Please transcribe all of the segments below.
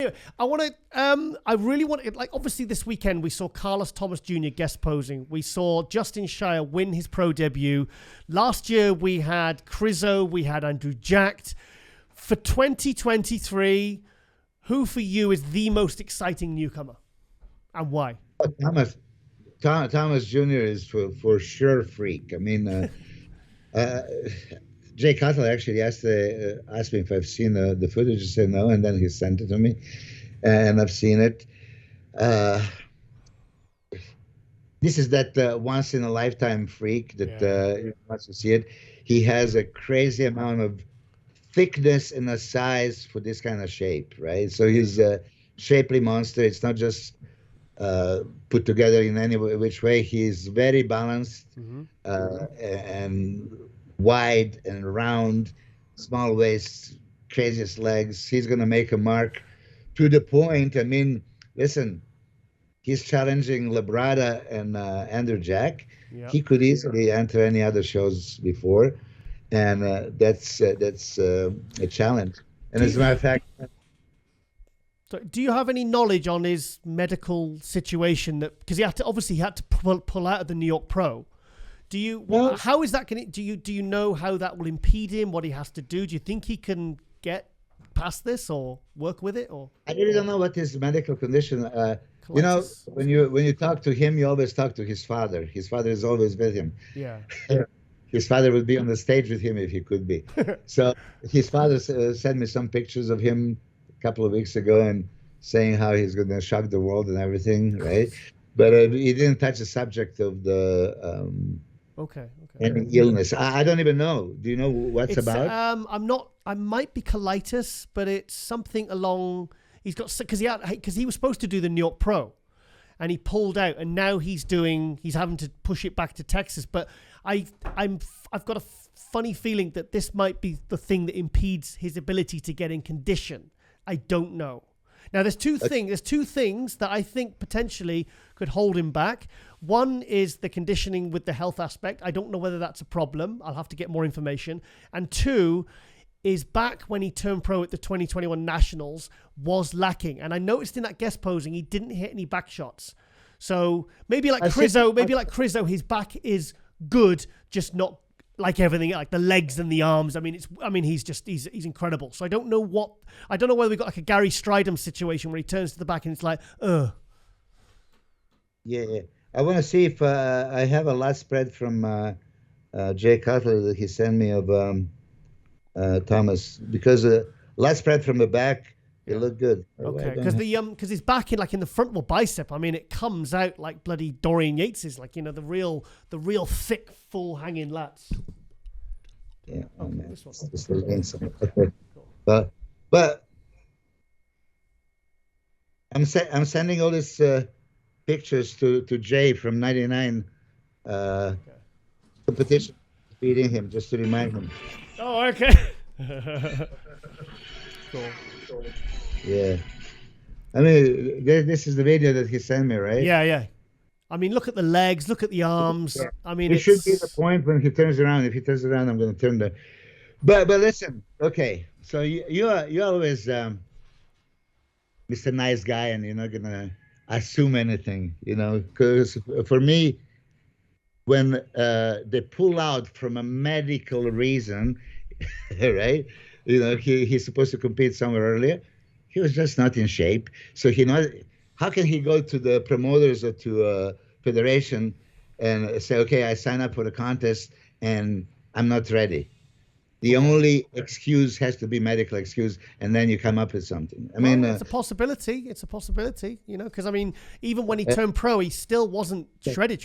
Anyway, I really want to, like, obviously this weekend we saw Carlos Thomas Jr. guest posing. We saw Justin Shire win his pro debut. Last year we had Crizzo, we had Andrew Jacked. For 2023, who for you is the most exciting newcomer and why? Thomas Jr. is for sure freak. I mean, Jay Cutler actually asked me if I've seen the footage. I said no, and then he sent it to me, and I've seen it. This is that once in a lifetime freak that wants to see it. He has a crazy amount of thickness and a size for this kind of shape, right? So he's a shapely monster. It's not just put together in any which way. He's very balanced and wide and round, small waist, craziest legs. He's going to make a mark to the point. I mean, listen, he's challenging Labrada and Andrew Jack. Yep. He could easily enter any other shows before, and that's a challenge. And as a matter of fact, so do you have any knowledge on his medical situation? That because he had to pull out of the New York Pro. How is that going to? Do you know how that will impede him? What he has to do? Do you think he can get past this or work with it? Or I really don't know what his medical condition. You know, when you talk to him, you always talk to his father. His father is always with him. Yeah. His father would be on the stage with him if he could be. So his father sent me some pictures of him a couple of weeks ago and saying how he's going to shock the world and everything, right? But he didn't touch the subject of the any illness. I don't even know. Do you know what's about? I might be colitis, but it's something along. He's got because he was supposed to do the New York Pro, and he pulled out, and now he's having to push it back to Texas. But I've got a funny feeling that this might be the thing that impedes his ability to get in condition. I don't know. Now there's two things that I think potentially could hold him back. One is the conditioning with the health aspect. I don't know whether that's a problem. I'll have to get more information. And two is back when he turned pro at the 2021 Nationals was lacking. And I noticed in that guest posing, he didn't hit any back shots. So maybe like Crizzo, his back is good, just not like everything, like the legs and the arms. I mean, he's incredible. So I don't know whether we've got like a Gary Stridham situation where he turns to the back and it's like, Yeah. I want to see if I have a last spread from Jay Cutler that he sent me of Thomas, because last spread from the back, it looked good. Okay, because his back in the frontal bicep, I mean, it comes out like bloody Dorian Yates's, like, you know, the real thick, full hanging lats. Yeah, this one. Okay. But I'm sending all these pictures to Jay from '99 competition, beating him just to remind him. Oh, okay. Cool. Yeah. I mean, this is the video that he sent me, right? Yeah. I mean, look at the legs, look at the arms. Yeah. I mean, it should be the point when he turns around. If he turns around, I'm going to turn the. But listen, okay. So you're always Mr. Nice Guy, and you're not going to assume anything, you know. Because for me, when they pull out from a medical reason, right? You know, he's supposed to compete somewhere earlier. He was just not in shape. So how can he go to the promoters or to federation and say, okay, I sign up for the contest and I'm not ready? The only excuse has to be medical excuse, and then you come up with something. I mean, it's a possibility. It's a possibility, you know, because I mean, even when he turned pro, he still wasn't shredded.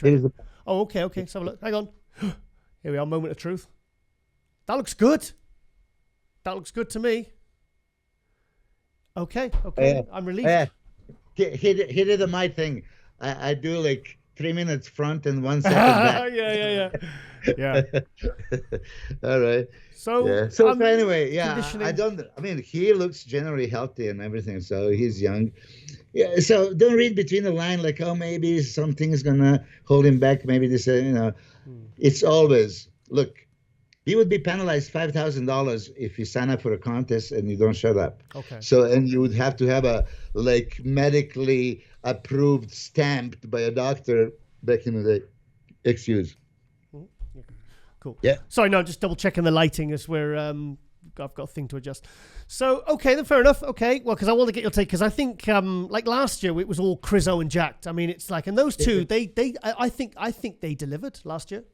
Oh, okay. Let's have a look. Hang on. Here we are. Moment of truth. That looks good. That looks good to me. Okay. I'm relieved. He did a my thing. I do like 3 minutes front and 1 second back. Yeah. All right. So anyway, I mean, he looks generally healthy and everything, so he's young. Yeah. So don't read between the line like, oh, maybe something is gonna hold him back. Maybe this, you know, it's always look. he would be penalized $5,000 if you sign up for a contest and you don't show up. Okay. So, and you would have to have a like medically approved, stamped by a doctor back in the day. Excuse. Cool. Yeah. Sorry, no, just double checking the lighting as we're. I've got a thing to adjust. So okay, then fair enough. Okay, well, because I want to get your take, because I think like last year it was all Crizzo and Jacked. I mean, it's like, and those two, I think they delivered last year.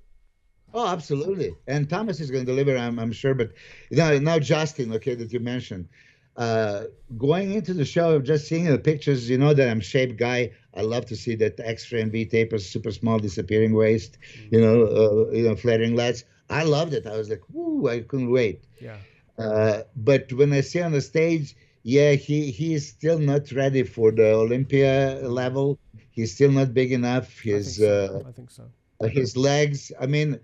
Oh, absolutely. And Thomas is going to deliver, I'm sure. But now Justin, okay, that you mentioned, going into the show, just seeing the pictures, you know that I'm a shaped guy. I love to see that extra and V tapers, super small disappearing waist, you know, flaring lats. I loved it. I was like, woo, I couldn't wait. Yeah. But when I see on the stage, yeah, he is still not ready for the Olympia level. He's still not big enough. I think so. His legs, I mean,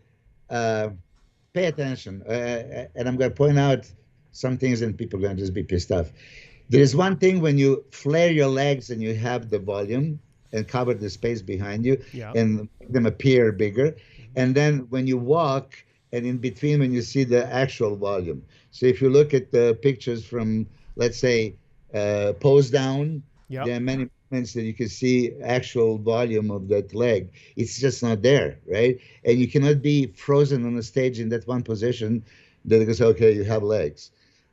pay attention. And I'm going to point out some things and people are going to just be pissed off. There is one thing when you flare your legs and you have the volume and cover the space behind you and make them appear bigger. And then when you walk and in between when you see the actual volume. So if you look at the pictures from, let's say, pose down, there are many moments that you can see actual volume of that leg. It's just not there, right? And you cannot be frozen on the stage in that one position that goes, okay, you have legs.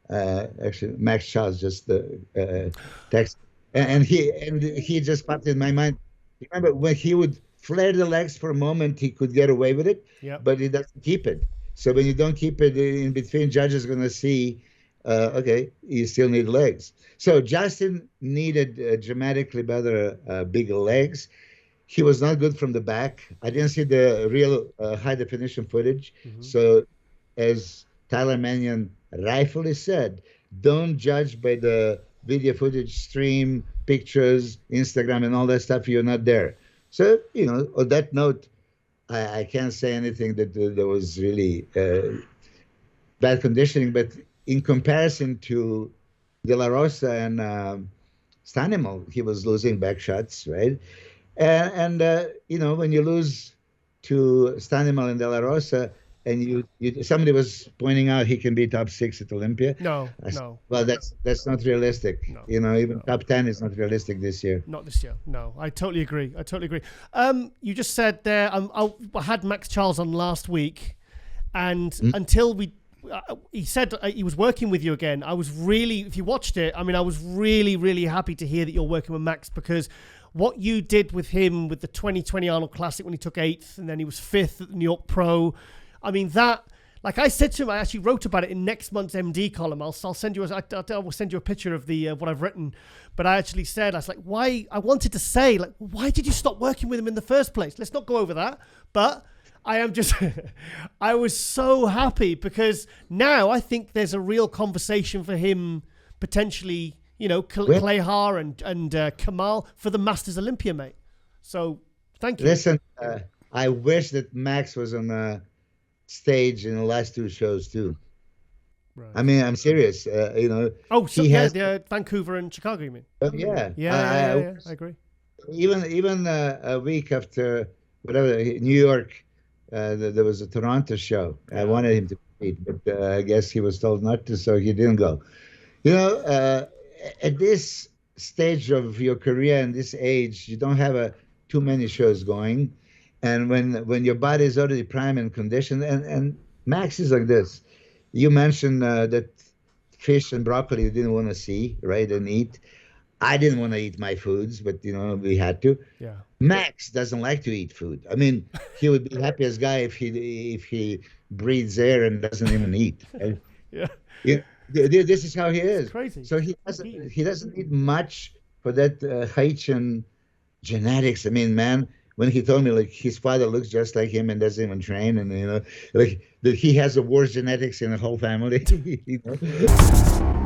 Actually, Max Charles just text, and he just popped in my mind. Remember when he would flare the legs for a moment, he could get away with it, but he doesn't keep it. So when you don't keep it in between, judges are going to see, okay, you still need legs. So Justin needed dramatically better, bigger legs. He was not good from the back. I didn't see the real high definition footage. So as Tyler Mannion rightfully said, don't judge by the video footage, stream, pictures, Instagram, and all that stuff. You're not there. So, you know, on that note, I can't say anything that there was really bad conditioning. But in comparison to De La Rosa and Stanimal, he was losing back shots, right? And you know, when you lose to Stanimal and De La Rosa, and you somebody was pointing out he can be top 6 at Olympia. No. Well, that's not realistic. No, you know, even top 10 is not realistic this year. Not this year. No, I totally agree. You just said there, I had Max Charles on last week, and until he said he was working with you again. I was really, if you watched it, I mean, I was really, really happy to hear that you're working with Max, because what you did with him with the 2020 Arnold Classic when he took 8th and then he was 5th at the New York Pro. I mean, that, like I said to him, I actually wrote about it in next month's MD column. I'll send you, I will send you a picture of the what I've written. But I actually said, I was like, why? I wanted to say, like, why did you stop working with him in the first place? Let's not go over that. But I am just, I was so happy because now I think there's a real conversation for him potentially, you know, Klehar and Kamal for the Masters Olympia, mate. So thank you. Listen, I wish that Max was on a stage in the last 2 shows too. Right. I mean, I'm serious. You know. Oh, so Vancouver and Chicago, you mean? Yeah. I agree. Even a week after whatever New York, there was a Toronto show. Yeah. I wanted him to compete, but I guess he was told not to, so he didn't go. You know, at this stage of your career and this age, you don't have too many shows going. And when your body is already prime and conditioned, and Max is like this. You mentioned that fish and broccoli you didn't want to see, right, and eat. I didn't want to eat my foods, but, you know, we had to. Yeah. Max doesn't like to eat food. I mean, he would be the happiest guy if he breathes air and doesn't even eat. Right? Yeah. This is how he is. It's crazy. So he doesn't need much for that Haitian genetics. I mean, man, when he told me like his father looks just like him and doesn't even train, and you know, like that he has the worst genetics in the whole family. You know?